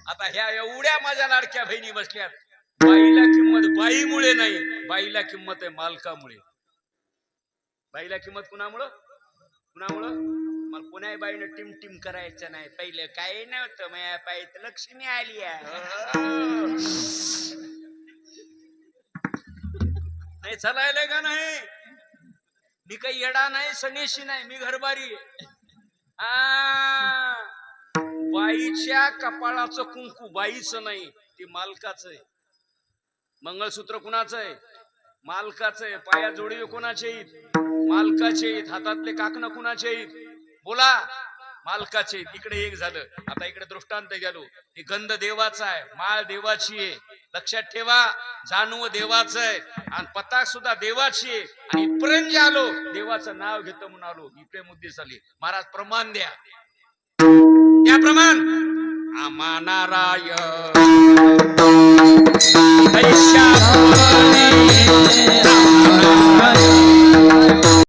आता ह्या एवढ्या माझ्या लाडक्या बहिणी बसल्यात. बाईला किंमत बाईमुळे नाही, बाईला किंमत आहे मालकामुळे. बाईला किंमत कुणामुळं? कुणामुळं? मला कोणाही बाईनं टिम टिम करायचं नाही. पहिलं काय नव्हतं, माझ्या पायत लक्ष्मी आली नाही. चालायला का नाही? मी काही येडा नाही, सनेशी नाही, मी घरबारी. बाईच्या कपाळाचं कुंकू बाईचं नाही, ते मालकाचं आहे. मंगळसूत्र कुणाचं आहे? मालकाचं आहे. पाया जोडवे कोणाचे आहेत? मालकाचे आहेत. हातातले काकणं कुणाचे आहेत? बोला, मालकाचे आहेत. इकडे एक झालं. आता इकडे दृष्टांत गेलो. हे गंध देवाचा आहे, माळ देवाची आहे. लक्षात ठेवा, जानू देवाचं आहे आणि पताक सुद्धा देवाची आहे. आणि इथपर्यंत जे आलो, देवाचं नाव घेतो म्हणून आलो. इकडे मुद्दे झाले. महाराज प्रमाण द्या, त्या प्रमाण. आमा नारायण